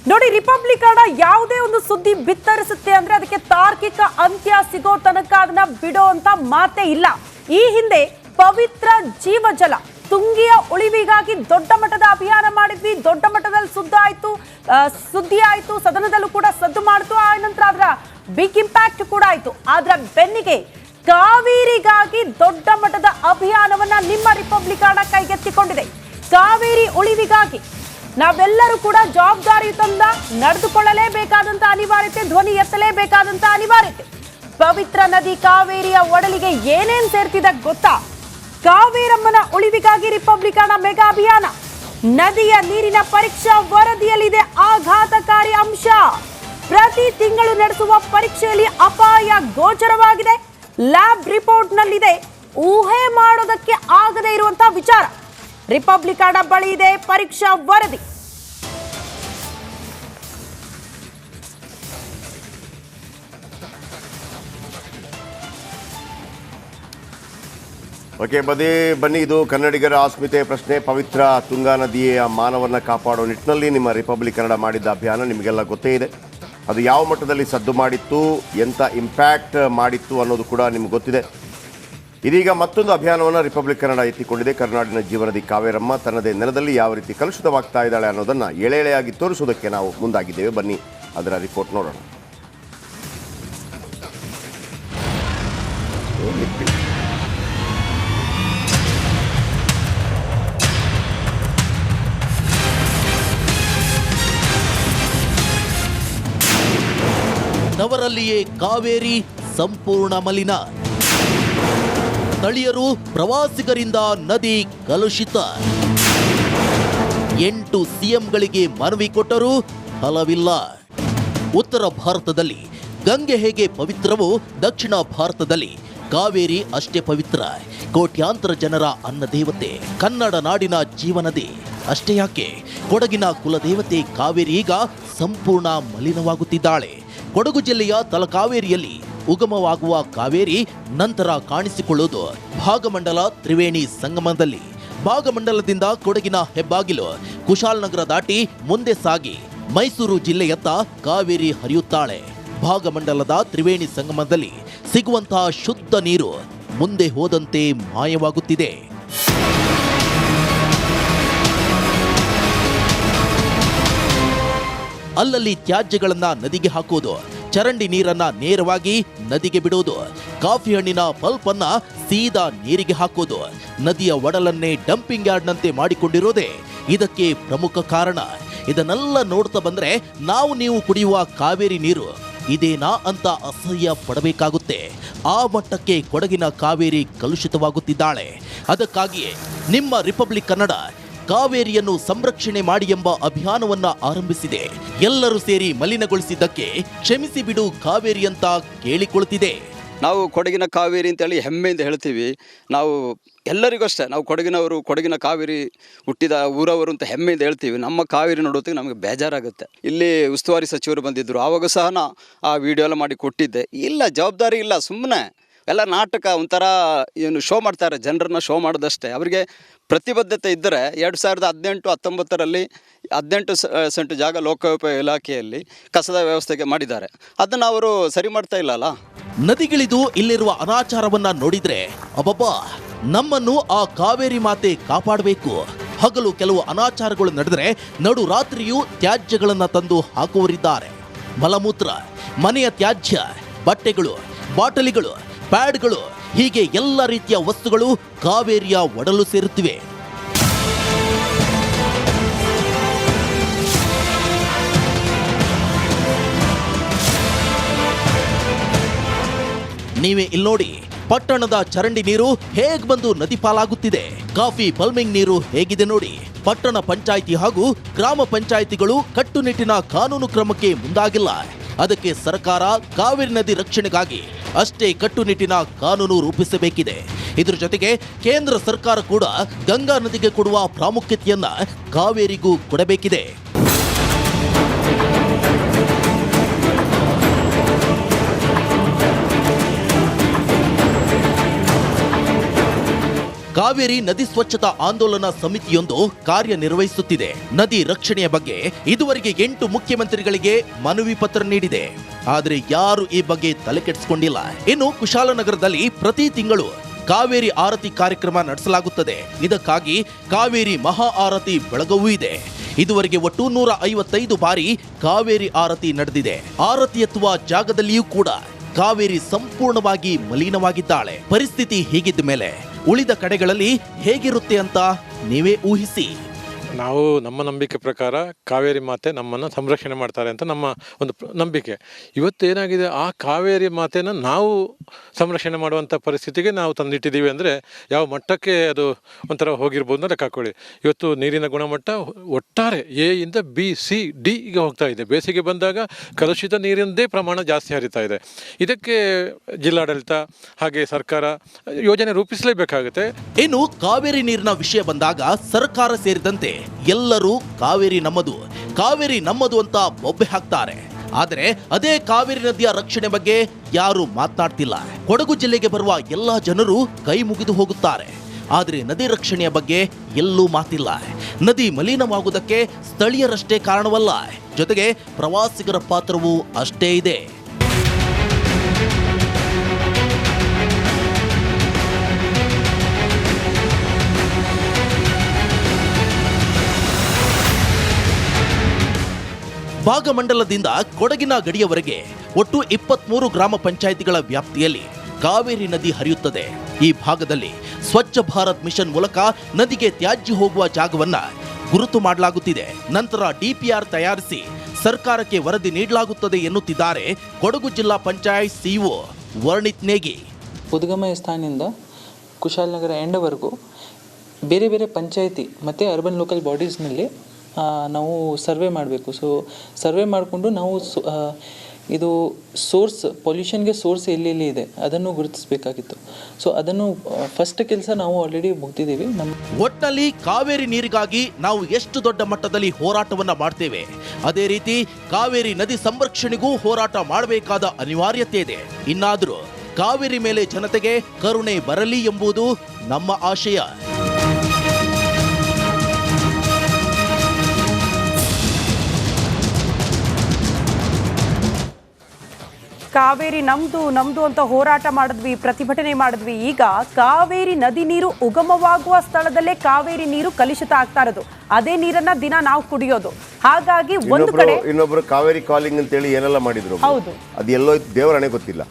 ನೋಡಿ, ರಿಪಬ್ಲಿಕನ್ ಯಾವುದೇ ಒಂದು ಸುದ್ದಿ ಬಿತ್ತರಿಸುತ್ತೆ ಅಂದ್ರೆ ಅದಕ್ಕೆ ತಾರ್ಕಿಕ ಅಂತ್ಯ ಸಿಗೋ ತನಕ ಅದನ್ನ ಬಿಡೋ ಅಂತ ಮಾತೇ ಇಲ್ಲ. ಈ ಹಿಂದೆ ಪವಿತ್ರ ಜೀವಜಲ ತುಂಗಿಯ ಉಳಿವಿಗಾಗಿ ದೊಡ್ಡ ಮಟ್ಟದ ಅಭಿಯಾನ ಮಾಡಿದ್ವಿ. ದೊಡ್ಡ ಮಟ್ಟದಲ್ಲಿ ಸುದ್ದಿ ಆಯ್ತು, ಸದನದಲ್ಲೂ ಕೂಡ ಸದ್ದು ಮಾಡಿತು. ಆ ನಂತರ ಅದರ ಬಿಗ್ ಇಂಪ್ಯಾಕ್ಟ್ ಕೂಡ ಆಯ್ತು. ಅದರ ಬೆನ್ನಿಗೆ ಕಾವೇರಿಗಾಗಿ ದೊಡ್ಡ ಮಟ್ಟದ ಅಭಿಯಾನವನ್ನ ನಿಮ್ಮ ರಿಪಬ್ಲಿಕನ್ ಕೈಗೆತ್ತಿಕೊಂಡಿದೆ. ಕಾವೇರಿ ಉಳಿವಿಗಾಗಿ ನಾವೆಲ್ಲರೂ ಕೂಡ ಜವಾಬ್ದಾರಿಯುತಂದ ನಡೆದುಕೊಳ್ಳಲೇಬೇಕಾದಂತ ಅನಿವಾರ್ಯತೆ, ಧ್ವನಿ ಎತ್ತಲೇಬೇಕಾದಂತ ಅನಿವಾರ್ಯತೆ. ಪವಿತ್ರ ನದಿ ಕಾವೇರಿಯ ಒಡಲಿಗೆ ಏನೇನ್ ಸೇರ್ತಿದೆ ಗೊತ್ತಾ? ಕಾವೇರಮ್ಮನ ಉಳಿವಿಗಾಗಿ ರಿಪಬ್ಲಿಕನ್ ಮೆಗಾ ಅಭಿಯಾನ. ನದಿಯ ನೀರಿನ ಪರೀಕ್ಷಾ ವರದಿಯಲ್ಲಿದೆ ಆಘಾತಕಾರಿ ಅಂಶ. ಪ್ರತಿ ತಿಂಗಳು ನಡೆಸುವ ಪರೀಕ್ಷೆಯಲ್ಲಿ ಅಪಾಯ ಗೋಚರವಾಗಿದೆ. ಲ್ಯಾಬ್ ರಿಪೋರ್ಟ್ ನಲ್ಲಿದೆ ಊಹೆ ಮಾಡೋದಕ್ಕೆ ಆಗದೇ ಇರುವಂತಹ ವಿಚಾರ. ರಿಪಬ್ಲಿಕನ್ ಬಳಿ ಇದೆ ಪರೀಕ್ಷಾ ವರದಿ. ಓಕೆ, ಬನ್ನಿ. ಇದು ಕನ್ನಡಿಗರ ಅಸ್ಮಿತೆ ಪ್ರಶ್ನೆ. ಪವಿತ್ರ ತುಂಗಾ ನದಿಯ ಮಾನವನ್ನ ಕಾಪಾಡೋ ನಿಟ್ಟಿನಲ್ಲಿ ನಿಮ್ಮ ರಿಪಬ್ಲಿಕ್ ಮಾಡಿದ್ದ ಅಭಿಯಾನ ನಿಮಗೆಲ್ಲ ಗೊತ್ತೇ ಇದೆ. ಅದು ಯಾವ ಮಟ್ಟದಲ್ಲಿ ಸದ್ದು ಮಾಡಿತ್ತು, ಎಂಥ ಇಂಪ್ಯಾಕ್ಟ್ ಮಾಡಿತ್ತು ಅನ್ನೋದು ಕೂಡ ನಿಮ್ಗೆ ಗೊತ್ತಿದೆ. ಇದೀಗ ಮತ್ತೊಂದು ಅಭಿಯಾನವನ್ನು ರಿಪಬ್ಲಿಕ್ ಎತ್ತಿಕೊಂಡಿದೆ. ಕರ್ನಾಡಿನ ಜೀವನದಿ ಕಾವೇರಮ್ಮ ತನ್ನದೇ ನೆಲದಲ್ಲಿ ಯಾವ ರೀತಿ ಕಲುಷಿತವಾಗ್ತಾ ಇದ್ದಾಳೆ ಅನ್ನೋದನ್ನು ಎಳೆಯಾಗಿ ತೋರಿಸುವುದಕ್ಕೆ ನಾವು ಮುಂದಾಗಿದ್ದೇವೆ. ಬನ್ನಿ ಅದರ ರಿಪೋರ್ಟ್ ನೋಡೋಣ. ನವರಲ್ಲಿಯೇ ಕಾವೇರಿ ಸಂಪೂರ್ಣ ಮಲಿನ. ಸ್ಥಳೀಯರು ಪ್ರವಾಸಿಗರಿಂದ ನದಿ ಕಲುಷಿತ. 8 ಸಿಎಂಗಳಿಗೆ ಮನವಿ ಕೊಟ್ಟರೂ ಫಲವಿಲ್ಲ. ಉತ್ತರ ಭಾರತದಲ್ಲಿ ಗಂಗೆ ಹೇಗೆ ಪವಿತ್ರವೋ ದಕ್ಷಿಣ ಭಾರತದಲ್ಲಿ ಕಾವೇರಿ ಅಷ್ಟೇ ಪವಿತ್ರ. ಕೋಟ್ಯಾಂತರ ಜನರ ಅನ್ನದೇವತೆ, ಕನ್ನಡ ನಾಡಿನ ಜೀವನದಿ. ಅಷ್ಟೇ ಯಾಕೆ, ಕೊಡಗಿನ ಕುಲದೇವತೆ ಕಾವೇರಿ ಈಗ ಸಂಪೂರ್ಣ ಮಲಿನವಾಗುತ್ತಿದ್ದಾಳೆ. ಕೊಡಗು ಜಿಲ್ಲೆಯ ತಲಕಾವೇರಿಯಲ್ಲಿ ಉಗಮವಾಗುವ ಕಾವೇರಿ ನಂತರ ಕಾಣಿಸಿಕೊಳ್ಳುವುದು ಭಾಗಮಂಡಲ ತ್ರಿವೇಣಿ ಸಂಗಮದಲ್ಲಿ. ಭಾಗಮಂಡಲದಿಂದ ಕೊಡಗಿನ ಹೆಬ್ಬಾಗಿಲು ಕುಶಾಲನಗರ ದಾಟಿ ಮುಂದೆ ಸಾಗಿ ಮೈಸೂರು ಜಿಲ್ಲೆಯತ್ತ ಕಾವೇರಿ ಹರಿಯುತ್ತಾಳೆ. ಭಾಗಮಂಡಲದ ತ್ರಿವೇಣಿ ಸಂಗಮದಲ್ಲಿ ಸಿಗುವಂತಹ ಶುದ್ಧ ನೀರು ಮುಂದೆ ಹೋದಂತೆ ಮಾಯವಾಗುತ್ತಿದೆ. ಅಲ್ಲಲ್ಲಿ ತ್ಯಾಜ್ಯಗಳನ್ನ ನದಿಗೆ ಹಾಕೋದು, ಚರಂಡಿ ನೀರನ್ನ ನೇರವಾಗಿ ನದಿಗೆ ಬಿಡೋದು, ಕಾಫಿ ಹಣ್ಣಿನ ಪಲ್ಪ್ ಅನ್ನ ಸೀದಾ ನೀರಿಗೆ ಹಾಕೋದು, ನದಿಯ ಒಡಲನ್ನೇ ಡಂಪಿಂಗ್ ಯಾರ್ಡ್ನಂತೆ ಮಾಡಿಕೊಂಡಿರೋದೇ ಇದಕ್ಕೆ ಪ್ರಮುಖ ಕಾರಣ. ಇದನ್ನೆಲ್ಲ ನೋಡ್ತಾ ಬಂದ್ರೆ ನೀವು ಕುಡಿಯುವ ಕಾವೇರಿ ನೀರು ಇದೇನಾ ಅಂತ ಅಸಹ್ಯ ಪಡಬೇಕಾಗುತ್ತೆ. ಆ ಮಟ್ಟಕ್ಕೆ ಕೊಡಗಿನ ಕಾವೇರಿ ಕಲುಷಿತವಾಗುತ್ತಿದ್ದಾಳೆ. ಅದಕ್ಕಾಗಿಯೇ ನಿಮ್ಮ ರಿಪಬ್ಲಿಕ್ ಕನ್ನಡ ಕಾವೇರಿಯನ್ನು ಸಂರಕ್ಷಣೆ ಮಾಡಿ ಎಂಬ ಅಭಿಯಾನವನ್ನ ಆರಂಭಿಸಿದೆ. ಎಲ್ಲರೂ ಸೇರಿ ಮಲಿನಗೊಳಿಸಿದ್ದಕ್ಕೆ ಕ್ಷಮಿಸಿ ಬಿಡು ಕಾವೇರಿ ಅಂತ ಕೇಳಿಕೊಳ್ಳುತ್ತಿದೆ. ನಾವು ಕೊಡಗಿನ ಕಾವೇರಿ ಅಂತೇಳಿ ಹೆಮ್ಮೆಯಿಂದ ಹೇಳ್ತೀವಿ. ನಾವು ಎಲ್ಲರಿಗೂ ಅಷ್ಟೇ, ನಾವು ಕೊಡಗಿನವರು, ಕೊಡಗಿನ ಕಾವೇರಿ ಹುಟ್ಟಿದ ಊರವರು ಅಂತ ಹೆಮ್ಮೆಯಿಂದ ಹೇಳ್ತೀವಿ. ನಮ್ಮ ಕಾವೇರಿ ನೋಡೋದಕ್ಕೆ ನಮಗೆ ಬೇಜಾರಾಗುತ್ತೆ. ಇಲ್ಲಿ ಉಸ್ತುವಾರಿ ಸಚಿವರು ಬಂದಿದ್ದರು, ಆವಾಗ ಸಹ ಆ ವಿಡಿಯೋ ಎಲ್ಲ ಮಾಡಿ ಕೊಟ್ಟಿದ್ದೆ. ಇಲ್ಲ, ಜವಾಬ್ದಾರಿ ಇಲ್ಲ, ಸುಮ್ಮನೆ ಎಲ್ಲ ನಾಟಕ, ಒಂಥರ ಏನು ಶೋ ಮಾಡ್ತಾರೆ, ಜನರನ್ನ ಶೋ ಮಾಡೋದಷ್ಟೇ. ಅವರಿಗೆ ಪ್ರತಿಬದ್ಧತೆ ಇದ್ದರೆ 2018-19ರಲ್ಲಿ 18 ಸೆಂಟ್ ಜಾಗ ಲೋಕೋಪಯೋಗಿ ಇಲಾಖೆಯಲ್ಲಿ ಕಸದ ವ್ಯವಸ್ಥೆಗೆ ಮಾಡಿದ್ದಾರೆ. ಅದನ್ನು ಅವರು ಸರಿ ಮಾಡ್ತಾ ಇಲ್ಲಲ್ಲ. ನದಿಗಿಳಿದು ಇಲ್ಲಿರುವ ಅನಾಚಾರವನ್ನ ನೋಡಿದ್ರೆ ಅಬ್ಬಬ್ಬಾ, ನಮ್ಮನ್ನು ಆ ಕಾವೇರಿ ಮಾತೆ ಕಾಪಾಡಬೇಕು. ಹಗಲು ಕೆಲವು ಅನಾಚಾರಗಳು ನಡೆದರೆ ನಡು ರಾತ್ರಿಯೂ ತ್ಯಾಜ್ಯಗಳನ್ನ ತಂದು ಹಾಕುವರಿದ್ದಾರೆ. ಮಲಮೂತ್ರ, ಮನೆಯ ತ್ಯಾಜ್ಯ, ಬಟ್ಟೆಗಳು, ಬಾಟಲಿಗಳು, ಪ್ಯಾಡ್ಗಳು, ಹೀಗೆ ಎಲ್ಲ ರೀತಿಯ ವಸ್ತುಗಳು ಕಾವೇರಿಯ ಒಡಲು ಸೇರುತ್ತಿವೆ. ನೀವೇ ಇಲ್ಲಿ ನೋಡಿ, ಪಟ್ಟಣದ ಚರಂಡಿ ನೀರು ಹೇಗ್ ಬಂದು ನದಿ ಪಾಲಾಗುತ್ತಿದೆ. ಕಾಫಿ ಪಲ್ಮಿಂಗ್ ನೀರು ಹೇಗಿದೆ ನೋಡಿ. ಪಟ್ಟಣ ಪಂಚಾಯಿತಿ ಹಾಗೂ ಗ್ರಾಮ ಪಂಚಾಯಿತಿಗಳು ಕಟ್ಟುನಿಟ್ಟಿನ ಕಾನೂನು ಕ್ರಮಕ್ಕೆ ಮುಂದಾಗಿಲ್ಲ. ಅದಕ್ಕೆ ಸರ್ಕಾರ ಕಾವೇರಿ ನದಿ ರಕ್ಷಣೆಗಾಗಿ ಅಷ್ಟೇ ಕಟ್ಟುನಿಟ್ಟಿನ ಕಾನೂನು ರೂಪಿಸಬೇಕಿದೆ. ಇದರ ಜೊತೆಗೆ ಕೇಂದ್ರ ಸರ್ಕಾರ ಕೂಡ ಗಂಗಾ ನದಿಗೆ ಕೊಡುವ ಪ್ರಾಮುಖ್ಯತೆಯನ್ನ ಕಾವೇರಿಗೂ ಕೊಡಬೇಕಿದೆ. ಕಾವೇರಿ ನದಿ ಸ್ವಚ್ಛತಾ ಆಂದೋಲನ ಸಮಿತಿಯೊಂದು ಕಾರ್ಯನಿರ್ವಹಿಸುತ್ತಿದೆ. ನದಿ ರಕ್ಷಣೆಯ ಬಗ್ಗೆ ಇದುವರೆಗೆ 8 ಮುಖ್ಯಮಂತ್ರಿಗಳಿಗೆ ಮನವಿ ಪತ್ರ ನೀಡಿದೆ. ಆದರೆ ಯಾರು ಈ ಬಗ್ಗೆ ತಲೆ ಕೆಡಿಸಿಕೊಂಡಿಲ್ಲ. ಇನ್ನು ಕುಶಾಲನಗರದಲ್ಲಿ ಪ್ರತಿ ತಿಂಗಳು ಕಾವೇರಿ ಆರತಿ ಕಾರ್ಯಕ್ರಮ ನಡೆಸಲಾಗುತ್ತದೆ. ಇದಕ್ಕಾಗಿ ಕಾವೇರಿ ಮಹಾ ಆರತಿ ಬೆಳಗವೂ ಇದೆ. ಇದುವರೆಗೆ ಒಟ್ಟು 155 ಬಾರಿ ಕಾವೇರಿ ಆರತಿ ನಡೆದಿದೆ. ಆರತಿ ಎತ್ತುವ ಜಾಗದಲ್ಲಿಯೂ ಕೂಡ ಕಾವೇರಿ ಸಂಪೂರ್ಣವಾಗಿ ಮಲಿನವಾಗಿದ್ದಾಳೆ. ಪರಿಸ್ಥಿತಿ ಹೀಗಿದ್ದ ಮೇಲೆ ಉಳಿದ ಕಡೆಗಳಲ್ಲಿ ಹೇಗಿರುತ್ತೆ ಅಂತ ನೀವೇ ಊಹಿಸಿ. ನಾವು ನಮ್ಮ ನಂಬಿಕೆ ಪ್ರಕಾರ ಕಾವೇರಿ ಮಾತೆ ನಮ್ಮನ್ನು ಸಂರಕ್ಷಣೆ ಮಾಡ್ತಾರೆ ಅಂತ ನಮ್ಮ ಒಂದು ನಂಬಿಕೆ. ಇವತ್ತು ಏನಾಗಿದೆ, ಆ ಕಾವೇರಿ ಮಾತೆನ ನಾವು ಸಂರಕ್ಷಣೆ ಮಾಡುವಂಥ ಪರಿಸ್ಥಿತಿಗೆ ನಾವು ತಂದಿಟ್ಟಿದ್ದೀವಿ. ಅಂದರೆ ಯಾವ ಮಟ್ಟಕ್ಕೆ ಅದು ಒಂಥರ ಹೋಗಿರ್ಬೋದು ಅಂತ ಲೆಕ್ಕ ಹಾಕೊಳ್ಳಿ. ಇವತ್ತು ನೀರಿನ ಗುಣಮಟ್ಟ ಒಟ್ಟಾರೆ ಎ ಇಂದ ಬಿ ಸಿ ಡಿ ಗೆ ಹೋಗ್ತಾ ಇದೆ. ಬೇಸಿಗೆ ಬಂದಾಗ ಕಲುಷಿತ ನೀರಿಂದೇ ಪ್ರಮಾಣ ಜಾಸ್ತಿ ಹರಿತಾ ಇದೆ. ಇದಕ್ಕೆ ಜಿಲ್ಲಾಡಳಿತ ಹಾಗೆ ಸರ್ಕಾರ ಯೋಜನೆ ರೂಪಿಸಲೇಬೇಕಾಗುತ್ತೆ. ಇನ್ನು ಕಾವೇರಿ ನೀರಿನ ವಿಷಯ ಬಂದಾಗ ಸರ್ಕಾರ ಸೇರಿದಂತೆ ಎಲ್ಲರೂ ಕಾವೇರಿ ನಮ್ಮದು ಅಂತ ಬೊಬ್ಬೆ ಹಾಕ್ತಾರೆ. ಆದರೆ ಅದೇ ಕಾವೇರಿ ನದಿಯ ರಕ್ಷಣೆ ಬಗ್ಗೆ ಯಾರು ಮಾತನಾಡ್ತಿಲ್ಲ. ಕೊಡಗು ಜಿಲ್ಲೆಗೆ ಬರುವ ಎಲ್ಲಾ ಜನರು ಕೈ ಮುಗಿದು ಹೋಗುತ್ತಾರೆ. ಆದರೆ ನದಿ ರಕ್ಷಣೆಯ ಬಗ್ಗೆ ಎಲ್ಲೂ ಮಾತಿಲ್ಲ. ನದಿ ಮಲಿನವಾಗುವುದಕ್ಕೆ ಸ್ಥಳೀಯರಷ್ಟೇ ಕಾರಣವಲ್ಲ, ಜೊತೆಗೆ ಪ್ರವಾಸಿಗರ ಪಾತ್ರವೂ ಅಷ್ಟೇ ಇದೆ. ಭಾಗಮಂಡಲದಿಂದ ಕೊಡಗಿನ ಗಡಿಯವರೆಗೆ ಒಟ್ಟು 23 ಗ್ರಾಮ ಪಂಚಾಯಿತಿಗಳ ವ್ಯಾಪ್ತಿಯಲ್ಲಿ ಕಾವೇರಿ ನದಿ ಹರಿಯುತ್ತದೆ. ಈ ಭಾಗದಲ್ಲಿ ಸ್ವಚ್ಛ ಭಾರತ್ ಮಿಷನ್ ಮೂಲಕ ನದಿಗೆ ತ್ಯಾಜ್ಯ ಹೋಗುವ ಜಾಗವನ್ನ ಗುರುತು ಮಾಡಲಾಗುತ್ತಿದೆ. ನಂತರ ಡಿಪಿಆರ್ ತಯಾರಿಸಿ ಸರ್ಕಾರಕ್ಕೆ ವರದಿ ನೀಡಲಾಗುತ್ತದೆ ಎನ್ನುತ್ತಿದ್ದಾರೆ ಕೊಡಗು ಜಿಲ್ಲಾ ಪಂಚಾಯತ್ ಸಿಇಒ ವರ್ಣಿತ್ ನೇಗಿ. ಉದ್ಗಮ ಸ್ಥಾನದಿಂದ ಕುಶಾಲನಗರ ಎಂಡವರೆಗೂ ಬೇರೆ ಬೇರೆ ಪಂಚಾಯಿತಿ ಮತ್ತು ಅರ್ಬನ್ ಲೋಕಲ್ ಬಾಡೀಸ್ನಲ್ಲಿ ನಾವು ಸರ್ವೆ ಮಾಡಬೇಕು. ಸೊ ಸರ್ವೆ ಮಾಡಿಕೊಂಡು ನಾವು ಇದು ಸೋರ್ಸ್ ಪೊಲ್ಯೂಷನ್ಗೆ ಸೋರ್ಸ್ ಎಲ್ಲೆಲ್ಲಿ ಇದೆ ಅದನ್ನು ಗುರುತಿಸಬೇಕಾಗಿತ್ತು. ಸೊ ಅದನ್ನು ಫಸ್ಟ್ ಕೆಲಸ ನಾವು ಆಲ್ರೆಡಿ ಮುಗ್ದಿದ್ದೀವಿ. ಒಟ್ಟಿನಲ್ಲಿ ಕಾವೇರಿ ನೀರಿಗಾಗಿ ನಾವು ಎಷ್ಟು ದೊಡ್ಡ ಮಟ್ಟದಲ್ಲಿ ಹೋರಾಟವನ್ನ ಮಾಡ್ತೇವೆ, ಅದೇ ರೀತಿ ಕಾವೇರಿ ನದಿ ಸಂರಕ್ಷಣೆಗೂ ಹೋರಾಟ ಮಾಡಬೇಕಾದ ಅನಿವಾರ್ಯತೆ ಇದೆ. ಇನ್ನಾದರೂ ಕಾವೇರಿ ಮೇಲೆ ಜನತೆಗೆ ಕರುಣೆ ಬರಲಿ ಎಂಬುದು ನಮ್ಮ ಆಶಯ. ಕಾವೇರಿ ನಮ್ದು ಅಂತ ಹೋರಾಟ ಮಾಡಿದ್ವಿ, ಪ್ರತಿಭಟನೆ ಮಾಡಿದ್ವಿ. ಈಗ ಕಾವೇರಿ ನದಿ ನೀರು ಉಗಮವಾಗುವ ಸ್ಥಳದಲ್ಲೇ ಕಾವೇರಿ ನೀರು ಕಲುಷಿತ ಆಗ್ತಾ ಇರೋದು. ಅದೇ ನೀರನ್ನ ದಿನ ನಾವು ಕುಡಿಯೋದು. ಹಾಗಾಗಿ ಒಂದು ಕಡೆ ಇನ್ನೊಬ್ರು ಕಾವೇರಿ ಕಾಲಿಂಗ್ ಅಂತೇಳಿ ಏನೆಲ್ಲ ಮಾಡಿದ್ರು. ಹೌದು, ಅದು ಎಲ್ಲೋ ದೇವರಣೆ ಗೊತ್ತಿಲ್ಲ.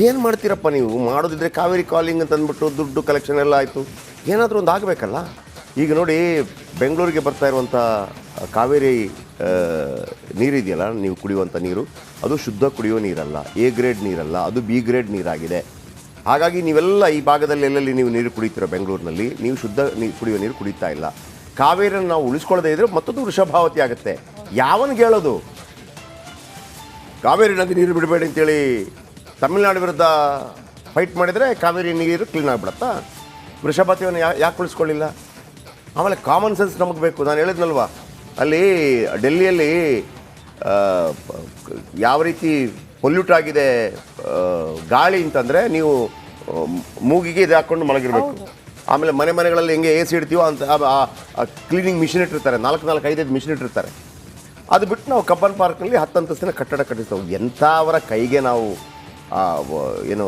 ಏನ್ ಮಾಡ್ತೀರಪ್ಪ ನೀವು? ಮಾಡೋದಿದ್ರೆ ಕಾವೇರಿ ಕಾಲಿಂಗ್ ಅಂತ ಅಂದ್ಬಿಟ್ಟು ದುಡ್ಡು ಕಲೆಕ್ಷನ್ ಎಲ್ಲ ಆಯ್ತು, ಏನಾದರೂ ಒಂದು ಆಗಬೇಕಲ್ಲ. ಈಗ ನೋಡಿ, ಬೆಂಗಳೂರಿಗೆ ಬರ್ತಾ ಇರುವಂಥ ಕಾವೇರಿ ನೀರಿದೆಯಲ್ಲ, ನೀವು ಕುಡಿಯುವಂಥ ನೀರು, ಅದು ಶುದ್ಧ ಕುಡಿಯೋ ನೀರಲ್ಲ, ಎ ಗ್ರೇಡ್ ನೀರಲ್ಲ, ಅದು ಬಿ ಗ್ರೇಡ್ ನೀರಾಗಿದೆ. ಹಾಗಾಗಿ ನೀವೆಲ್ಲ ಈ ಭಾಗದಲ್ಲಿ ಎಲ್ಲೆಲ್ಲಿ ನೀವು ನೀರು ಕುಡಿತೀರೋ ಬೆಂಗಳೂರಿನಲ್ಲಿ, ನೀವು ಶುದ್ಧ ಕುಡಿಯೋ ನೀರು ಕುಡಿತಾ ಇಲ್ಲ. ಕಾವೇರಿಯನ್ನು ನಾವು ಉಳಿಸ್ಕೊಳ್ಳದೇ ಇದ್ರೆ ಮತ್ತೊಂದು ವೃಷಭಾವತಿ ಆಗುತ್ತೆ. ಯಾವನಿಗೆ ಹೇಳೋದು? ಕಾವೇರಿ ನದಿ ನೀರು ಬಿಡಬೇಡಿ ಅಂತೇಳಿ ತಮಿಳುನಾಡು ವಿರುದ್ಧ ಫೈಟ್ ಮಾಡಿದರೆ ಕಾವೇರಿ ನೀರು ಕ್ಲೀನ್ ಆಗಿಬಿಡತ್ತಾ? ವೃಷಭಾವತಿಯನ್ನು ಯಾಕೆ ಉಳಿಸ್ಕೊಳ್ಳಿಲ್ಲ? ಆಮೇಲೆ ಕಾಮನ್ ಸೆನ್ಸ್ ನಮಗೆ ಬೇಕು. ನಾನು ಹೇಳಿದ್ನಲ್ವಾ, ಅಲ್ಲಿ ಡೆಲ್ಲಿಯಲ್ಲಿ ಯಾವ ರೀತಿ ಪೊಲ್ಯೂಟ್ ಆಗಿದೆ ಗಾಳಿ ಅಂತಂದರೆ, ನೀವು ಮೂಗಿಗೆ ಇದು ಹಾಕ್ಕೊಂಡು ಮಲಗಿರಬೇಕು. ಆಮೇಲೆ ಮನೆಗಳಲ್ಲಿ ಹೆಂಗೆ AC ಇಡ್ತೀವೋ ಅಂತ ಕ್ಲೀನಿಂಗ್ ಮಿಷಿನ್ ಇಟ್ಟಿರ್ತಾರೆ, 4-5 ಮಿಷಿನ್ ಇಟ್ಟಿರ್ತಾರೆ. ಅದು ಬಿಟ್ಟು ನಾವು ಕಬ್ಬನ್ ಪಾರ್ಕ್ನಲ್ಲಿ 10 ಅಂತಸ್ತಿನ ಕಟ್ಟಡ ಕಟ್ಟಿಸ್ತೇವೆ. ಎಂಥವರ ಕೈಗೆ ನಾವು ಏನು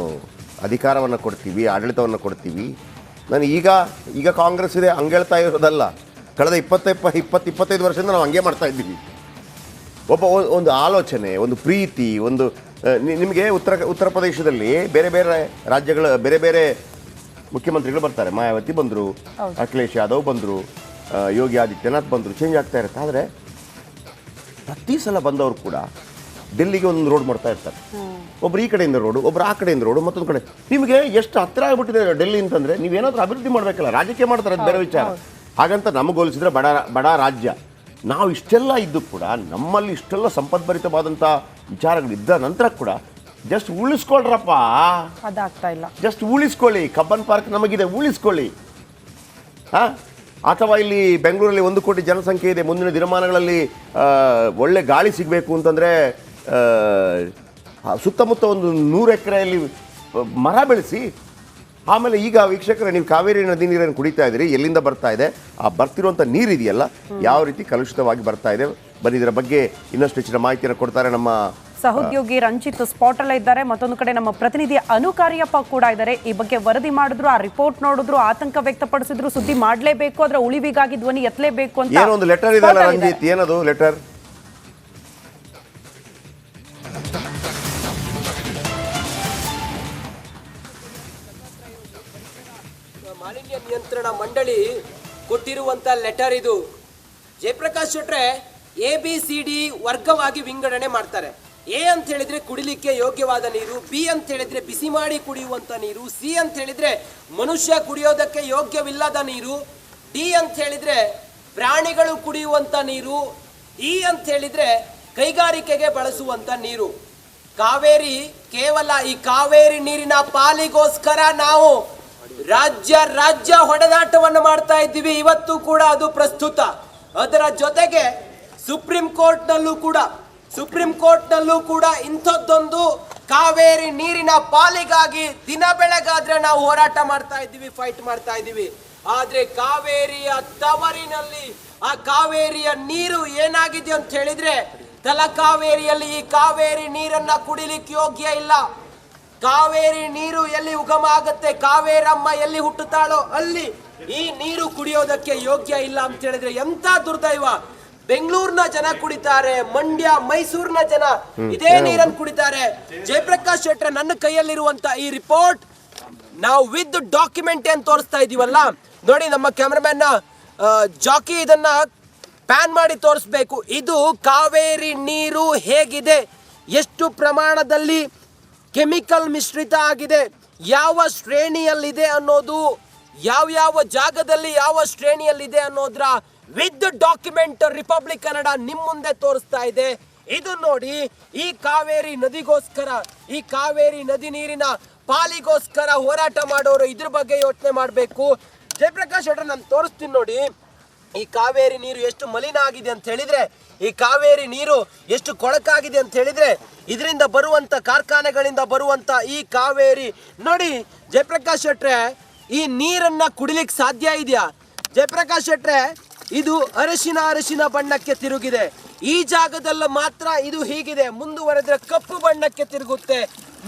ಅಧಿಕಾರವನ್ನು ಕೊಡ್ತೀವಿ, ಆಡಳಿತವನ್ನು ಕೊಡ್ತೀವಿ. ನಾನು ಈಗ ಕಾಂಗ್ರೆಸ್ ಇದೆ ಹಂಗೆ ಹೇಳ್ತಾ ಇರೋದಲ್ಲ. ಕಳೆದ 20-25 ವರ್ಷದಿಂದ ನಾವು ಹಂಗೆ ಮಾಡ್ತಾ ಇದ್ದೀವಿ. ಒಂದು ಆಲೋಚನೆ, ಒಂದು ಪ್ರೀತಿ, ಒಂದು ನಿಮಗೆ ಉತ್ತರ ಪ್ರದೇಶದಲ್ಲಿ ಬೇರೆ ಬೇರೆ ರಾಜ್ಯಗಳ ಬೇರೆ ಬೇರೆ ಮುಖ್ಯಮಂತ್ರಿಗಳು ಬರ್ತಾರೆ. ಮಾಯಾವತಿ ಬಂದರು, ಅಖಿಲೇಶ್ ಯಾದವ್ ಬಂದರು, ಯೋಗಿ ಆದಿತ್ಯನಾಥ್ ಬಂದರು, ಚೇಂಜ್ ಆಗ್ತಾ ಇರುತ್ತೆ. ಆದರೆ ಪ್ರತಿ ಸಲ ಬಂದವರು ಕೂಡ ಡೆಲ್ಲಿಗೆ ಒಂದು ರೋಡ್ ಮಾಡ್ತಾ ಇರ್ತಾರೆ. ಒಬ್ರು ಈ ಕಡೆಯಿಂದ ರೋಡು, ಒಬ್ರು ಆ ಕಡೆಯಿಂದ ರೋಡು, ಮತ್ತೊಂದು ಕಡೆ. ನಿಮಗೆ ಎಷ್ಟು ಹತ್ತಿರ ಆಗಿಬಿಟ್ಟಿದೆ ಡೆಲ್ಲಿ ಅಂತಂದರೆ, ನೀವೇನಾದರೂ ಅಭಿವೃದ್ಧಿ ಮಾಡಬೇಕಲ್ಲ. ರಾಜಕೀಯ ಮಾಡ್ತಾರೆ, ಅದು ಬೇರೆ ವಿಚಾರ. ಹಾಗಂತ ನಮಗೆ ಹೋಲಿಸಿದ್ರೆ ಬಡ ರಾಜ್ಯ. ನಾವು ಇಷ್ಟೆಲ್ಲ ಇದ್ದು ಕೂಡ, ನಮ್ಮಲ್ಲಿ ಇಷ್ಟೆಲ್ಲ ಸಂಪದ್ಭರಿತವಾದಂಥ ವಿಚಾರಗಳಿದ್ದ ನಂತರ ಕೂಡ ಜಸ್ಟ್ ಉಳಿಸ್ಕೊಳ್ರಪ್ಪ, ಅದಾಗ್ತಾ ಇಲ್ಲ. ಜಸ್ಟ್ ಉಳಿಸ್ಕೊಳ್ಳಿ. ಕಬ್ಬನ್ ಪಾರ್ಕ್ ನಮಗಿದೆ, ಉಳಿಸ್ಕೊಳ್ಳಿ. ಅಥವಾ ಇಲ್ಲಿ ಬೆಂಗಳೂರಲ್ಲಿ 1 ಕೋಟಿ ಜನಸಂಖ್ಯೆ ಇದೆ. ಮುಂದಿನ ದಿನಮಾನಗಳಲ್ಲಿ ಒಳ್ಳೆ ಗಾಳಿ ಸಿಗಬೇಕು ಅಂತಂದರೆ ಸುತ್ತಮುತ್ತ ಒಂದು 100 ಎಕರೆಯಲ್ಲಿ ಮರ ಬೆಳೆಸಿ. ಆಮೇಲೆ ಈಗ ವೀಕ್ಷಕರೇ, ನೀವು ಕಾವೇರಿ ನದಿ ನೀರನ್ನು ಕುಡಿತಾ ಇದ್ದೀರಿ, ಎಲ್ಲಿಂದ ಬರ್ತಾ ಇದೆ, ಆ ಬರ್ತಿರುವಂಥ ನೀರಿದೆಯಲ್ಲ ಯಾವ ರೀತಿ ಕಲುಷಿತವಾಗಿ ಬರ್ತಾ ಇದೆ, ಬನ್ನಿ ಇದರ ಬಗ್ಗೆ ಇನ್ನಷ್ಟು ಹೆಚ್ಚಿನ ಮಾಹಿತಿಯನ್ನು ಕೊಡ್ತಾರೆ ನಮ್ಮ ಸಹೋದ್ಯೋಗಿ ರಂಜಿತ್ ಸ್ಪಾಟ್ ಅಲ್ಲೇ ಇದ್ದಾರೆ. ಮತ್ತೊಂದು ಕಡೆ ನಮ್ಮ ಪ್ರತಿನಿಧಿ ಅನುಕಾರ್ಯಪ್ಪ ಕೂಡ ಇದ್ದಾರೆ. ಈ ಬಗ್ಗೆ ವರದಿ ಮಾಡಿದ್ರು, ಆ ರಿಪೋರ್ಟ್ ನೋಡಿದ್ರು, ಆತಂಕ ವ್ಯಕ್ತಪಡಿಸಿದ್ರು, ಸುದ್ದಿ ಮಾಡಲೇಬೇಕು, ಅದರ ಉಳಿವಿಗಾಗಿ ಧ್ವನಿ ಎತ್ತಲೇಬೇಕು ಅಂತ. ಏನೊಂದು ಲೆಟರ್ ಇದೆ ಅಲ್ಲ ರಂಜಿತ್, ಏನದು ಲೆಟರ್? ಮಾಲಿನ್ಯ ನಿಯಂತ್ರಣ ಮಂಡಳಿ ಕೊಟ್ಟಿರುವಂತ ಲೆಟರ್ ಇದು. ಜಯಪ್ರಕಾಶ್ ಶೆಟ್ರೆ ABCD ವರ್ಗವಾಗಿ ವಿಂಗಡಣೆ ಮಾಡ್ತಾರೆ. A ಅಂತ ಹೇಳಿದ್ರೆ ಕುಡಿಲಿಕ್ಕೆ ಯೋಗ್ಯವಾದ ನೀರು, B ಅಂತ ಹೇಳಿದ್ರೆ ಬಿಸಿ ಮಾಡಿ ಕುಡಿಯುವಂತ ನೀರು, C ಅಂತ ಹೇಳಿದ್ರೆ ಮನುಷ್ಯ ಕುಡಿಯೋದಕ್ಕೆ ಯೋಗ್ಯವಿಲ್ಲದ ನೀರು, D ಅಂತ ಹೇಳಿದ್ರೆ ಪ್ರಾಣಿಗಳು ಕುಡಿಯುವಂತ ನೀರು, E ಅಂತ ಹೇಳಿದ್ರೆ ಕೈಗಾರಿಕೆಗೆ ಬಳಸುವಂತ ನೀರು. ಕಾವೇರಿ ಕೇವಲ ಈ ಕಾವೇರಿ ನೀರಿನ ಪಾಲಿಗೋಸ್ಕರ ನಾವು ರಾಜ್ಯ ಹೊಡೆದಾಟವನ್ನು ಮಾಡ್ತಾ ಇದ್ದೀವಿ. ಇವತ್ತು ಕೂಡ ಅದು ಪ್ರಸ್ತುತ. ಅದರ ಜೊತೆಗೆ ಸುಪ್ರೀಂ ಕೋರ್ಟ್ನಲ್ಲೂ ಕೂಡ ಇಂಥದ್ದೊಂದು ಕಾವೇರಿ ನೀರಿನ ಪಾಲಿಗಾಗಿ ದಿನ ಬೆಳಗಾದ್ರೆ ನಾವು ಹೋರಾಟ ಮಾಡ್ತಾ ಇದ್ದೀವಿ, ಫೈಟ್ ಮಾಡ್ತಾ ಇದ್ದೀವಿ. ಆದ್ರೆ ಕಾವೇರಿಯ ತವರಿನಲ್ಲಿ ಆ ಕಾವೇರಿಯ ನೀರು ಏನಾಗಿದೆ ಅಂತ ಹೇಳಿದ್ರೆ, ತಲಕಾವೇರಿಯಲ್ಲಿ ಈ ಕಾವೇರಿ ನೀರನ್ನ ಕುಡಿಲಿಕ್ಕೆ ಯೋಗ್ಯ ಇಲ್ಲ. ಕಾವೇರಿ ನೀರು ಎಲ್ಲಿ ಉಗಮ ಆಗುತ್ತೆ, ಕಾವೇರಮ್ಮ ಎಲ್ಲಿ ಹುಟ್ಟುತ್ತಾಳೋ ಅಲ್ಲಿ ಈ ನೀರು ಕುಡಿಯೋದಕ್ಕೆ ಯೋಗ್ಯ ಇಲ್ಲ ಅಂತ ಹೇಳಿದ್ರೆ ಎಂತ ದುರ್ದೈವ. ಬೆಂಗಳೂರಿನ ಜನ ಕುಡಿತಾರೆ, ಮಂಡ್ಯ ಮೈಸೂರಿನ ಜನ ಇದೇ ನೀರನ್ನು ಕುಡಿತಾರೆ. ಜಯಪ್ರಕಾಶ್ ಶೆಟ್ರೆ, ನನ್ನ ಕೈಯಲ್ಲಿರುವಂತ ಈ ರಿಪೋರ್ಟ್ ನಾವು ವಿತ್ ಡಾಕ್ಯುಮೆಂಟ್ ಏನ್ ತೋರಿಸ್ತಾ ಇದೀವಲ್ಲ ನೋಡಿ, ನಮ್ಮ ಕ್ಯಾಮರಾಮನ್ ಜಾಕಿ ಇದನ್ನ ಪ್ಯಾನ್ ಮಾಡಿ ತೋರಿಸ್ಬೇಕು. ಇದು ಕಾವೇರಿ ನೀರು ಹೇಗಿದೆ, ಎಷ್ಟು ಪ್ರಮಾಣದಲ್ಲಿ ಕೆಮಿಕಲ್ ಮಿಶ್ರಿತ ಆಗಿದೆ, ಯಾವ ಶ್ರೇಣಿಯಲ್ಲಿದೆ ಅನ್ನೋದು, ಯಾವ ಜಾಗದಲ್ಲಿ ಯಾವ ಶ್ರೇಣಿಯಲ್ಲಿದೆ ಅನ್ನೋದ್ರ ವಿತ್ ಡಾಕ್ಯುಮೆಂಟ್ ರಿಪಬ್ಲಿಕ್ ಕನ್ನಡ ನಿಮ್ಮ ಮುಂದೆ ತೋರಿಸ್ತಾ ಇದೆ. ಇದು ನೋಡಿ, ಈ ಕಾವೇರಿ ನದಿಗೋಸ್ಕರ, ಈ ಕಾವೇರಿ ನದಿ ನೀರಿನ ಪಾಲಿಗೋಸ್ಕರ ಹೋರಾಟ ಮಾಡೋರು ಇದ್ರ ಬಗ್ಗೆ ಯೋಚನೆ ಮಾಡಬೇಕು. ಜಯಪ್ರಕಾಶ್ ಶೆಟ್ರೆ, ನಾನು ತೋರಿಸ್ತೀನಿ ನೋಡಿ, ಈ ಕಾವೇರಿ ನೀರು ಎಷ್ಟು ಮಲಿನ ಆಗಿದೆ ಅಂತ ಹೇಳಿದ್ರೆ, ಈ ಕಾವೇರಿ ನೀರು ಎಷ್ಟು ಕೊಳಕಾಗಿದೆ ಅಂತ ಹೇಳಿದ್ರೆ, ಇದರಿಂದ ಬರುವಂತ ಕಾರ್ಖಾನೆಗಳಿಂದ ಬರುವಂತ ಈ ಕಾವೇರಿ ನೋಡಿ. ಜಯಪ್ರಕಾಶ್ ಶೆಟ್ರೆ, ಈ ನೀರನ್ನ ಕುಡಿಲಿಕ್ಕೆ ಸಾಧ್ಯ ಇದೆಯಾ? ಜಯಪ್ರಕಾಶ್ ಶೆಟ್ರೆ, ಇದು ಅರಿಶಿನ ಬಣ್ಣಕ್ಕೆ ತಿರುಗಿದೆ. ಈ ಜಾಗದಲ್ಲಿ ಮಾತ್ರ ಇದು ಹೀಗಿದೆ, ಮುಂದುವರೆದ್ರೆ ಕಪ್ಪು ಬಣ್ಣಕ್ಕೆ ತಿರುಗುತ್ತೆ,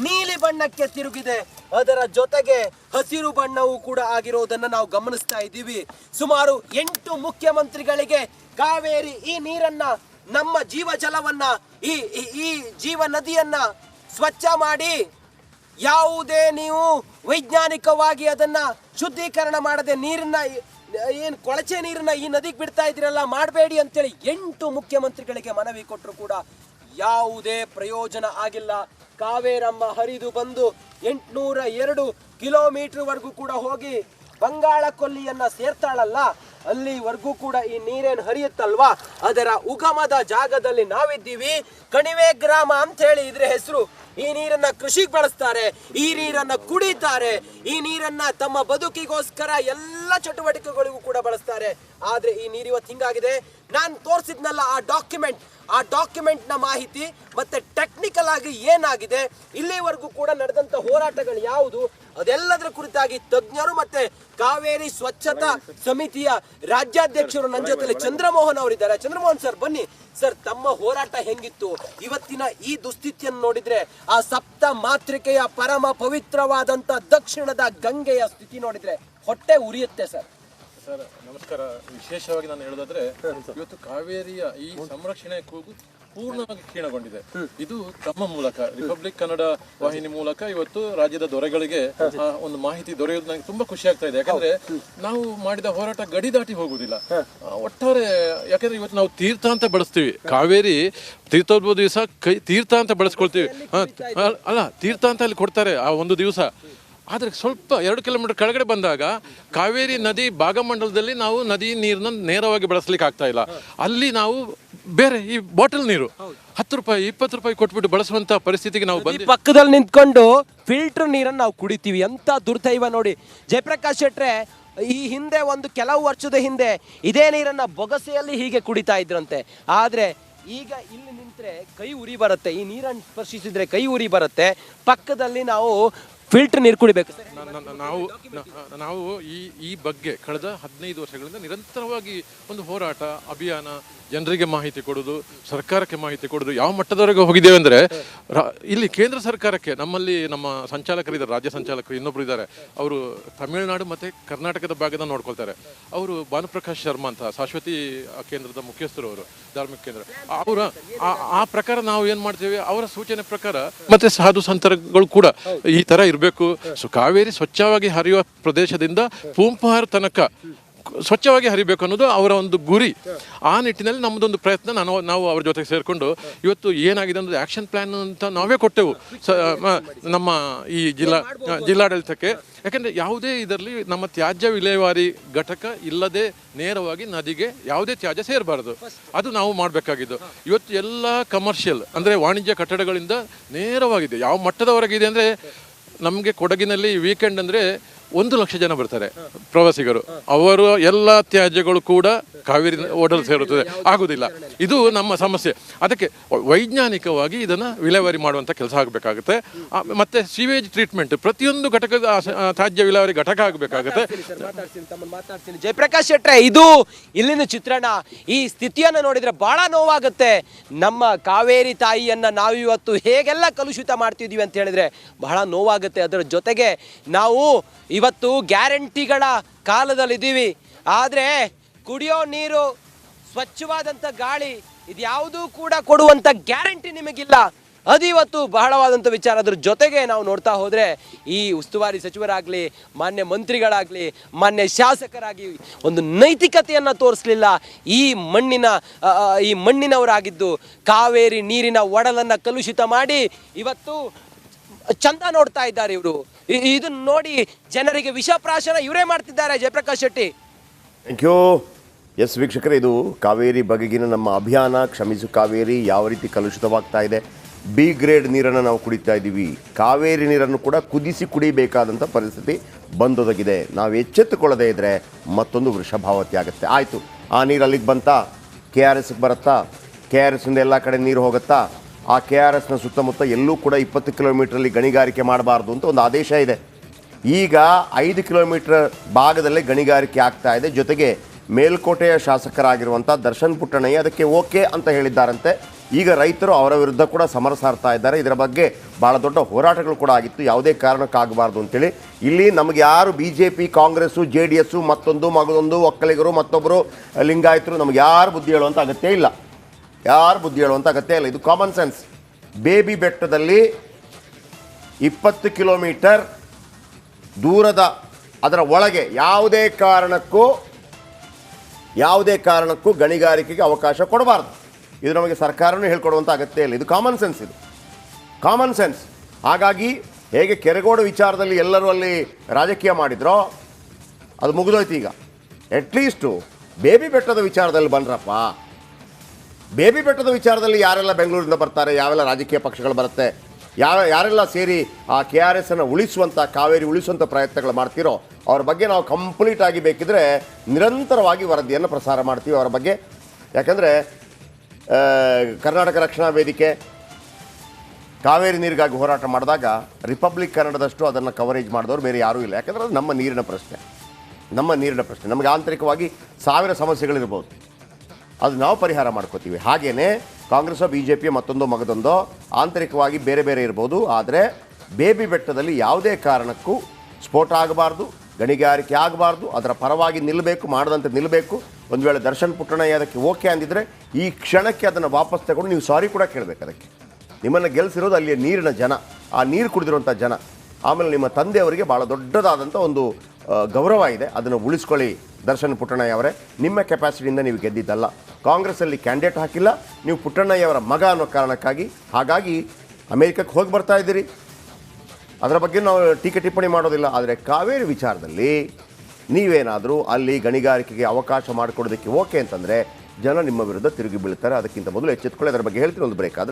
ನೀಲಿ ಬಣ್ಣಕ್ಕೆ ತಿರುಗಿದೆ. ಅದರ ಜೊತೆಗೆ ಹಸಿರು ಬಣ್ಣವೂ ಕೂಡ ಆಗಿರೋದನ್ನ ನಾವು ಗಮನಿಸ್ತಾ ಇದ್ದೀವಿ. ಸುಮಾರು 8 ಮುಖ್ಯಮಂತ್ರಿಗಳಿಗೆ ಕಾವೇರಿ ಈ ನೀರನ್ನ, ನಮ್ಮ ಜೀವ ಜಲವನ್ನ, ಈ ಜೀವ ನದಿಯನ್ನ ಸ್ವಚ್ಛ ಮಾಡಿ, ಯಾವುದೇ ನೀವು ವೈಜ್ಞಾನಿಕವಾಗಿ ಅದನ್ನ ಶುದ್ಧೀಕರಣ ಮಾಡದೆ ನೀರನ್ನ, ಏನು ಕೊಳಚೆ ನೀರನ್ನ ಈ ನದಿಗೆ ಬಿಡ್ತಾ ಇದ್ರಲ್ಲ, ಮಾಡಬೇಡಿ ಅಂತೇಳಿ 8 ಮುಖ್ಯಮಂತ್ರಿಗಳಿಗೆ ಮನವಿ ಕೊಟ್ಟರು ಕೂಡ ಯಾವುದೇ ಪ್ರಯೋಜನ ಆಗಿಲ್ಲ. ಕಾವೇರಮ್ಮ ಹರಿದು ಬಂದು 802 ಕಿಲೋಮೀಟರ್ವರೆಗೂ ಕೂಡ ಹೋಗಿ ಬಂಗಾಳ ಕೊಲ್ಲಿಯನ್ನ ಸೇರ್ತಾಳಲ್ಲ, ಅಲ್ಲಿವರೆಗೂ ಕೂಡ ಈ ನೀರೇನು ಹರಿಯುತ್ತಲ್ವಾ, ಅದರ ಉಗಮದ ಜಾಗದಲ್ಲಿ ನಾವಿದ್ದೀವಿ. ಕಣಿವೆ ಗ್ರಾಮ ಅಂತ ಹೇಳಿ ಇದ್ರ ಹೆಸರು. ಈ ನೀರನ್ನ ಕೃಷಿಗೆ ಬಳಸ್ತಾರೆ, ಈ ನೀರನ್ನ ಕುಡಿತಾರೆ, ಈ ನೀರನ್ನ ತಮ್ಮ ಬದುಕಿಗೋಸ್ಕರ ಎಲ್ಲ ಚಟುವಟಿಕೆಗಳಿಗೂ ಕೂಡ ಬಳಸ್ತಾರೆ. ಆದ್ರೆ ಈ ನೀರು ಇವತ್ತು ಹಿಂಗಾಗಿದೆ. ನಾನು ತೋರಿಸಿದ್ನಲ್ಲ ಆ ಡಾಕ್ಯುಮೆಂಟ್ ನ ಮಾಹಿತಿ ಮತ್ತೆ ಟೆಕ್ನಿಕಲ್ ಆಗಿ ಏನಾಗಿದೆ, ಇಲ್ಲಿವರೆಗೂ ಕೂಡ ನಡೆದಂತ ಹೋರಾಟಗಳು ಯಾವುದು, ಅದೆಲ್ಲದರ ಕುರಿತಾಗಿ ತಜ್ಞರು ಮತ್ತೆ ಕಾವೇರಿ ಸ್ವಚ್ಛತಾ ಸಮಿತಿಯ ರಾಜ್ಯಾಧ್ಯಕ್ಷರು ನನ್ನ ಜೊತೆಲಿ ಚಂದ್ರಮೋಹನ್ ಅವರಿದ್ದಾರೆ. ಚಂದ್ರಮೋಹನ್ ಸರ್, ಬನ್ನಿ ಸರ್, ತಮ್ಮ ಹೋರಾಟ ಹೆಂಗಿತ್ತು? ಇವತ್ತಿನ ಈ ದುಸ್ಥಿತಿಯನ್ನು ನೋಡಿದ್ರೆ, ಆ ಸಪ್ತ ಮಾತೃಕೆಯ ಪರಮ ಪವಿತ್ರವಾದಂತ ದಕ್ಷಿಣದ ಗಂಗೆಯ ಸ್ಥಿತಿ ನೋಡಿದ್ರೆ ಹೊಟ್ಟೆ ಉರಿಯುತ್ತೆ ಸರ್. ಸರ್ ನಮಸ್ಕಾರ. ವಿಶೇಷವಾಗಿ ನಾನು ಹೇಳೋದಾದ್ರೆ, ಇವತ್ತು ಕಾವೇರಿಯ ಈ ಸಂರಕ್ಷಣೆ ಕೂಗು ಪೂರ್ಣವಾಗಿ ಕ್ಷೀಣಗೊಂಡಿದೆ. ಇದು ತಮ್ಮ ಮೂಲಕ, ರಿಪಬ್ಲಿಕ್ ಕನ್ನಡ ವಾಹಿನಿ ಮೂಲಕ ಇವತ್ತು ರಾಜ್ಯದ ದೊರೆಗಳಿಗೆ ಒಂದು ಮಾಹಿತಿ ದೊರೆಯೋದು ನನಗೆ ತುಂಬಾ ಖುಷಿ ಆಗ್ತಾ ಇದೆ. ಯಾಕಂದ್ರೆ ನಾವು ಮಾಡಿದ ಹೋರಾಟ ಗಡಿ ದಾಟಿ ಹೋಗುದಿಲ್ಲ. ಒಟ್ಟಾರೆ ಯಾಕಂದ್ರೆ ಇವತ್ತು ನಾವು ತೀರ್ಥ ಅಂತ ಬಳಸ್ತೀವಿ, ಕಾವೇರಿ ತೀರ್ಥೋದ್ಭವ ದಿವಸ ತೀರ್ಥ ಅಂತ ಬಳಸ್ಕೊಳ್ತೀವಿ. ಅಲ್ಲ, ತೀರ್ಥ ಅಂತ ಅಲ್ಲಿ ಕೊಡ್ತಾರೆ ಆ ಒಂದು ದಿವಸ. ಆದರೆ ಸ್ವಲ್ಪ 2 ಕಿಲೋಮೀಟರ್ ಕೆಳಗಡೆ ಬಂದಾಗ ಕಾವೇರಿ ನದಿ ಭಾಗಮಂಡಲದಲ್ಲಿ ನಾವು ನದಿ ನೀರನ್ನ ನೇರವಾಗಿ ಬಳಸಲಿಕ್ಕೆ ಆಗ್ತಾ ಇಲ್ಲ. ಅಲ್ಲಿ ನಾವು ಬೇರೆ ಈ ಬಾಟಲ್ ನೀರು 10 ರೂಪಾಯಿ 20 ರೂಪಾಯಿ ಕೊಟ್ಬಿಟ್ಟು ಬಳಸುವಂತ ಪರಿಸ್ಥಿತಿಗೆ ನಾವು ಬಂದು ಪಕ್ಕದಲ್ಲಿ ನಿಂತ್ಕೊಂಡು ಫಿಲ್ಟರ್ ನೀರನ್ನು ನಾವು ಕುಡಿತೀವಿ. ಅಂತ ದುರ್ದೈವ ನೋಡಿ. ಜಯಪ್ರಕಾಶ್ ಶೆಟ್ರೆ, ಈ ಹಿಂದೆ ಕೆಲವು ವರ್ಷದ ಹಿಂದೆ ಇದೇ ನೀರನ್ನ ಬೊಗಸೆಯಲ್ಲಿ ಹೀಗೆ ಕುಡಿತಾ ಇದ್ರಂತೆ. ಆದ್ರೆ ಈಗ ಇಲ್ಲಿ ನಿಂತ್ರೆ ಕೈ ಉರಿ ಬರುತ್ತೆ, ಈ ನೀರನ್ನು ಸ್ಪರ್ಶಿಸಿದ್ರೆ ಕೈ ಉರಿ ಬರುತ್ತೆ. ಪಕ್ಕದಲ್ಲಿ ನಾವು ಫಿಲ್ಟರ್ ನೀರು ಕುಡಿಬೇಕು ಸರ್? ನಾವು ಈ ಬಗ್ಗೆ ಕಳೆದ 15 ವರ್ಷಗಳಿಂದ ನಿರಂತರವಾಗಿ ಒಂದು ಹೋರಾಟ ಅಭಿಯಾನ, ಜನರಿಗೆ ಮಾಹಿತಿ ಕೊಡೋದು, ಸರ್ಕಾರಕ್ಕೆ ಮಾಹಿತಿ ಕೊಡೋದು, ಯಾವ ಮಟ್ಟದವರೆಗೆ ಹೋಗಿದ್ದೇವೆ ಅಂದರೆ ಇಲ್ಲಿ ಕೇಂದ್ರ ಸರ್ಕಾರಕ್ಕೆ ನಮ್ಮಲ್ಲಿ ನಮ್ಮ ಸಂಚಾಲಕರಿದ್ದಾರೆ, ರಾಜ್ಯ ಸಂಚಾಲಕರು ಇನ್ನೊಬ್ರು ಇದ್ದಾರೆ, ಅವರು ತಮಿಳುನಾಡು ಮತ್ತು ಕರ್ನಾಟಕದ ಭಾಗದ ನೋಡ್ಕೊಳ್ತಾರೆ. ಅವರು ಭಾನುಪ್ರಕಾಶ್ ಶರ್ಮಾ ಅಂತ ಶಾಶ್ವತಿ ಕೇಂದ್ರದ ಮುಖ್ಯಸ್ಥರು, ಅವರು ಧಾರ್ಮಿಕ ಕೇಂದ್ರ, ಅವರ ಆ ಪ್ರಕಾರ ನಾವು ಏನು ಮಾಡ್ತೇವೆ, ಅವರ ಸೂಚನೆ ಪ್ರಕಾರ ಮತ್ತೆ ಸಾಧು ಸಂತರುಗಳು ಕೂಡ ಈ ಥರ ಇರಬೇಕು. ಕಾವೇರಿ ಸ್ವಚ್ಛವಾಗಿ ಹರಿಯುವ ಪ್ರದೇಶದಿಂದ ಪೂಂಪಾರ ತನಕ ಸ್ವಚ್ಛವಾಗಿ ಹರಿಬೇಕು ಅನ್ನೋದು ಅವರ ಒಂದು ಗುರಿ. ಆ ನಿಟ್ಟಿನಲ್ಲಿ ನಮ್ಮದೊಂದು ಪ್ರಯತ್ನ ನಾವು ಅವ್ರ ಜೊತೆಗೆ ಸೇರಿಕೊಂಡು ಇವತ್ತು ಏನಾಗಿದೆ ಅಂದರೆ ಆ್ಯಕ್ಷನ್ ಪ್ಲ್ಯಾನ್ ಅಂತ ನಾವೇ ಕೊಟ್ಟೆವು ನಮ್ಮ ಈ ಜಿಲ್ಲಾಡಳಿತಕ್ಕೆ. ಯಾಕೆಂದರೆ ಯಾವುದೇ ಇದರಲ್ಲಿ ನಮ್ಮ ತ್ಯಾಜ್ಯ ವಿಲೇವಾರಿ ಘಟಕ ಇಲ್ಲದೆ ನೇರವಾಗಿ ನದಿಗೆ ಯಾವುದೇ ತ್ಯಾಜ್ಯ ಸೇರಬಾರ್ದು, ಅದು ನಾವು ಮಾಡಬೇಕಾಗಿದ್ದು. ಇವತ್ತು ಎಲ್ಲ ಕಮರ್ಷಿಯಲ್ ಅಂದರೆ ವಾಣಿಜ್ಯ ಕಟ್ಟಡಗಳಿಂದ ನೇರವಾಗಿದೆ. ಯಾವ ಮಟ್ಟದವರೆಗಿದೆ ಅಂದರೆ ನಮಗೆ ಕೊಡಗಿನಲ್ಲಿ ವೀಕೆಂಡ್ ಅಂದರೆ 1 ಲಕ್ಷ ಜನ ಬರ್ತಾರೆ ಪ್ರವಾಸಿಗರು, ಅವರು ಎಲ್ಲ ತ್ಯಾಜ್ಯಗಳು ಕೂಡ ಕಾವೇರಿ ಓಡಲು ಸೇರುತ್ತದೆ, ಆಗುವುದಿಲ್ಲ. ಇದು ನಮ್ಮ ಸಮಸ್ಯೆ. ಅದಕ್ಕೆ ವೈಜ್ಞಾನಿಕವಾಗಿ ಇದನ್ನು ವಿಲೇವಾರಿ ಮಾಡುವಂಥ ಕೆಲಸ ಆಗಬೇಕಾಗುತ್ತೆ. ಮತ್ತು ಸಿವೇಜ್ ಟ್ರೀಟ್ಮೆಂಟ್ ಪ್ರತಿಯೊಂದು ಘಟಕದ ತ್ಯಾಜ್ಯ ವಿಲೇವಾರಿ ಘಟಕ ಆಗಬೇಕಾಗುತ್ತೆ. ಜಯಪ್ರಕಾಶ್ ಶೆಟ್ರೆ, ಇದು ಇಲ್ಲಿನ ಚಿತ್ರಣ. ಈ ಸ್ಥಿತಿಯನ್ನು ನೋಡಿದರೆ ಬಹಳ ನೋವಾಗುತ್ತೆ. ನಮ್ಮ ಕಾವೇರಿ ತಾಯಿಯನ್ನು ನಾವಿವತ್ತು ಹೇಗೆಲ್ಲ ಕಲುಷಿತ ಮಾಡ್ತಿದ್ದೀವಿ ಅಂತ ಹೇಳಿದ್ರೆ ಬಹಳ ನೋವಾಗುತ್ತೆ. ಅದರ ಜೊತೆಗೆ ನಾವು ಇವತ್ತು ಗ್ಯಾರಂಟಿಗಳ ಕಾಲದಲ್ಲಿದ್ದೀವಿ, ಆದರೆ ಕುಡಿಯೋ ನೀರು, ಸ್ವಚ್ಛವಾದಂಥ ಗಾಳಿ, ಇದ್ಯಾವುದೂ ಕೂಡ ಕೊಡುವಂಥ ಗ್ಯಾರಂಟಿ ನಿಮಗಿಲ್ಲ. ಅದು ಇವತ್ತು ಬಹಳವಾದಂಥ ವಿಚಾರ. ಅದ್ರ ಜೊತೆಗೆ ನಾವು ನೋಡ್ತಾ ಹೋದರೆ ಈ ಉಸ್ತುವಾರಿ ಸಚಿವರಾಗಲಿ, ಮಾನ್ಯ ಮಂತ್ರಿಗಳಾಗಲಿ, ಮಾನ್ಯ ಶಾಸಕರಾಗಿ ಒಂದು ನೈತಿಕತೆಯನ್ನು ತೋರಿಸಲಿಲ್ಲ. ಈ ಮಣ್ಣಿನವರಾಗಿದ್ದು ಕಾವೇರಿ ನೀರಿನ ಒಡಲನ್ನು ಕಲುಷಿತ ಮಾಡಿ ಇವತ್ತು ಚಂದ ನೋಡ್ತಾ ಇದ್ದಾರೆ ಇವರು. ಇದನ್ನು ನೋಡಿ ಜನರಿಗೆ ವಿಷಪ್ರಾಶನ ಇವರೇ ಮಾಡ್ತಿದ್ದಾರೆ. Jayaprakash Shetty, thank you. ಎಸ್ ವೀಕ್ಷಕರೇ, ಇದು ಕಾವೇರಿ ಬಗೆಗಿನ ನಮ್ಮ ಅಭಿಯಾನ. ಕ್ಷಮಿಸು ಕಾವೇರಿ ಯಾವ ರೀತಿ ಕಲುಷಿತವಾಗ್ತಾ ಇದೆ. ಬಿ ಗ್ರೇಡ್ ನೀರನ್ನು ನಾವು ಕುಡಿತಾ ಇದ್ದೀವಿ. ಕಾವೇರಿ ನೀರನ್ನು ಕೂಡ ಕುದಿಸಿ ಕುಡಿಬೇಕಾದಂಥ ಪರಿಸ್ಥಿತಿ ಬಂದೊದಗಿದೆ. ನಾವು ಎಚ್ಚೆತ್ತುಕೊಳ್ಳದೇ ಇದ್ದರೆ ಮತ್ತೊಂದು ವೃಷಭಾವತಿ ಆಗುತ್ತೆ. ಆಯಿತು, ಆ ನೀರು ಅಲ್ಲಿಗೆ ಬಂತಾ, KRSಗೆ ಬರುತ್ತಾ, KRSನಿಂದ ಎಲ್ಲ ಕಡೆ ನೀರು ಹೋಗುತ್ತಾ, ಆ KRSನ ಸುತ್ತಮುತ್ತ ಎಲ್ಲೂ ಕೂಡ 20 ಕಿಲೋಮೀಟ್ರಲ್ಲಿ ಗಣಿಗಾರಿಕೆ ಮಾಡಬಾರ್ದು ಅಂತ ಒಂದು ಆದೇಶ ಇದೆ. ಈಗ 5 ಕಿಲೋಮೀಟರ್ ಭಾಗದಲ್ಲೇ ಗಣಿಗಾರಿಕೆ ಆಗ್ತಾ ಇದೆ. ಜೊತೆಗೆ ಮೇಲ್ಕೋಟೆಯ ಶಾಸಕರಾಗಿರುವಂಥ ದರ್ಶನ್ ಪುಟ್ಟಣಯ್ಯ ಅದಕ್ಕೆ ಓಕೆ ಅಂತ ಹೇಳಿದ್ದಾರಂತೆ. ಈಗ ರೈತರು ಅವರ ವಿರುದ್ಧ ಕೂಡ ಸಮರ ಸಾರ್ತಾ ಇದ್ದಾರೆ. ಇದರ ಬಗ್ಗೆ ಭಾಳ ದೊಡ್ಡ ಹೋರಾಟಗಳು ಕೂಡ ಆಗಿತ್ತು, ಯಾವುದೇ ಕಾರಣಕ್ಕಾಗಬಾರ್ದು ಅಂತೇಳಿ. ಇಲ್ಲಿ ನಮಗೆ ಯಾರು BJP, ಕಾಂಗ್ರೆಸ್ಸು, JDS, ಮಗದೊಂದು ಒಕ್ಕಲಿಗರು, ಮತ್ತೊಬ್ಬರು ಲಿಂಗಾಯತರು, ನಮಗೆ ಯಾರು ಬುದ್ಧಿ ಹೇಳುವಂಥ ಅಗತ್ಯ ಇಲ್ಲ. ಇದು ಕಾಮನ್ ಸೆನ್ಸ್. ಬೇಬಿ ಬೆಟ್ಟದಲ್ಲಿ 20 ಕಿಲೋಮೀಟರ್ ದೂರದ ಅದರ ಒಳಗೆ ಯಾವುದೇ ಕಾರಣಕ್ಕೂ ಗಣಿಗಾರಿಕೆಗೆ ಅವಕಾಶ ಕೊಡಬಾರ್ದು. ಇದು ನಮಗೆ ಸರ್ಕಾರವೂ ಹೇಳ್ಕೊಡುವಂಥ ಅಗತ್ಯ ಇಲ್ಲ. ಇದು ಕಾಮನ್ ಸೆನ್ಸ್. ಹಾಗಾಗಿ ಹೇಗೆ ಕೆರೆಗೋಡು ವಿಚಾರದಲ್ಲಿ ಎಲ್ಲರೂ ಅಲ್ಲಿ ರಾಜಕೀಯ ಮಾಡಿದ್ರೋ ಅದು ಮುಗಿದೋಯ್ತು. ಈಗ ಅಟ್ಲೀಸ್ಟು ಬೇಬಿ ಬೆಟ್ಟದ ವಿಚಾರದಲ್ಲಿ ಬನ್ರಪ್ಪ. ಬೇಬಿ ಬೆಟ್ಟದ ವಿಚಾರದಲ್ಲಿ ಯಾರೆಲ್ಲ ಬೆಂಗಳೂರಿಂದ ಬರ್ತಾರೆ, ಯಾವೆಲ್ಲ ರಾಜಕೀಯ ಪಕ್ಷಗಳು ಬರುತ್ತೆ, ಯಾರೆಲ್ಲ ಸೇರಿ ಆ KRSನ್ನು ಉಳಿಸುವಂಥ, ಕಾವೇರಿ ಉಳಿಸುವಂಥ ಪ್ರಯತ್ನಗಳು ಮಾಡ್ತೀರೋ ಅವ್ರ ಬಗ್ಗೆ ನಾವು ಕಂಪ್ಲೀಟಾಗಿ ಬೇಕಿದ್ರೆ ನಿರಂತರವಾಗಿ ವರದಿಯನ್ನು ಪ್ರಸಾರ ಮಾಡ್ತೀವಿ ಅವರ ಬಗ್ಗೆ. ಯಾಕಂದರೆ ಕರ್ನಾಟಕ ರಕ್ಷಣಾ ವೇದಿಕೆ ಕಾವೇರಿ ನೀರಿಗಾಗಿ ಹೋರಾಟ ಮಾಡಿದಾಗ ರಿಪಬ್ಲಿಕ್ ಕನ್ನಡದಷ್ಟು ಅದನ್ನು ಕವರೇಜ್ ಮಾಡಿದವರು ಬೇರೆ ಯಾರೂ ಇಲ್ಲ. ಯಾಕಂದರೆ ಅದು ನಮ್ಮ ನೀರಿನ ಪ್ರಶ್ನೆ. ನಮಗೆ ಆಂತರಿಕವಾಗಿ 1000 ಸಮಸ್ಯೆಗಳಿರ್ಬೋದು, ಅದು ನಾವು ಪರಿಹಾರ ಮಾಡ್ಕೋತೀವಿ. ಹಾಗೆಯೇ ಕಾಂಗ್ರೆಸ್ಸೋ BJP ಮಗದೊಂದೋ ಆಂತರಿಕವಾಗಿ ಬೇರೆ ಇರ್ಬೋದು. ಆದರೆ ಬೇಬಿ ಬೆಟ್ಟದಲ್ಲಿ ಯಾವುದೇ ಕಾರಣಕ್ಕೂ ಸ್ಫೋಟ ಆಗಬಾರ್ದು, ಗಣಿಗಾರಿಕೆ ಆಗಬಾರ್ದು, ಅದರ ಪರವಾಗಿ ನಿಲ್ಲಬೇಕು, ಮಾಡದಂತೆ ನಿಲ್ಲಬೇಕು. ಒಂದು ವೇಳೆ ದರ್ಶನ್ ಪುಟ್ಟಣಯ್ಯ ಅದಕ್ಕೆ ಓಕೆ ಅಂದಿದ್ರೆ ಈ ಕ್ಷಣಕ್ಕೆ ಅದನ್ನು ವಾಪಸ್ ತಗೊಂಡು ನೀವು ಸಾರಿ ಕೂಡ ಕೇಳಬೇಕು. ಅದಕ್ಕೆ ನಿಮ್ಮನ್ನು ಗೆಲ್ಲಿಸಿರೋದು ಅಲ್ಲಿಯ ನೀರಿನ ಜನ, ಆ ನೀರು ಕುಡಿದಿರುವಂಥ ಜನ. ಆಮೇಲೆ ನಿಮ್ಮ ತಂದೆಯವರಿಗೆ ಭಾಳ ದೊಡ್ಡದಾದಂಥ ಒಂದು ಗೌರವ ಇದೆ, ಅದನ್ನು ಉಳಿಸ್ಕೊಳ್ಳಿ. ದರ್ಶನ್ ಪುಟ್ಟಣಯ್ಯ ಅವರೇ, ನಿಮ್ಮ ಕೆಪಾಸಿಟಿಯಿಂದ ನೀವು ಗೆದ್ದಿದ್ದಲ್ಲ. ಕಾಂಗ್ರೆಸ್ಸಲ್ಲಿ ಕ್ಯಾಂಡಿಡೇಟ್ ಹಾಕಿಲ್ಲ, ನೀವು ಪುಟ್ಟಣ್ಣಯ್ಯ ಅವರ ಮಗ ಅನ್ನೋ ಕಾರಣಕ್ಕಾಗಿ. ಹಾಗಾಗಿ ಅಮೇರಿಕಕ್ಕೆ ಹೋಗಿ ಬರ್ತಾ ಇದ್ದೀರಿ, ಅದರ ಬಗ್ಗೆ ನಾವು ಟೀಕೆ ಟಿಪ್ಪಣಿ ಮಾಡೋದಿಲ್ಲ. ಆದರೆ ಕಾವೇರಿ ವಿಚಾರದಲ್ಲಿ ನೀವೇನಾದರೂ ಅಲ್ಲಿ ಗಣಿಗಾರಿಕೆಗೆ ಅವಕಾಶ ಮಾಡಿಕೊಡೋದಕ್ಕೆ ಓಕೆ ಅಂತಂದರೆ ಜನ ನಿಮ್ಮ ವಿರುದ್ಧ ತಿರುಗಿ ಬೀಳ್ತಾರೆ. ಅದಕ್ಕಿಂತ ಮೊದಲು ಎಚ್ಚೆತ್ತುಕೊಳ್ಳಿ. ಅದರ ಬಗ್ಗೆ ಹೇಳ್ತೀನಿ ಒಂದು ಬ್ರೇಕ್ ಆದ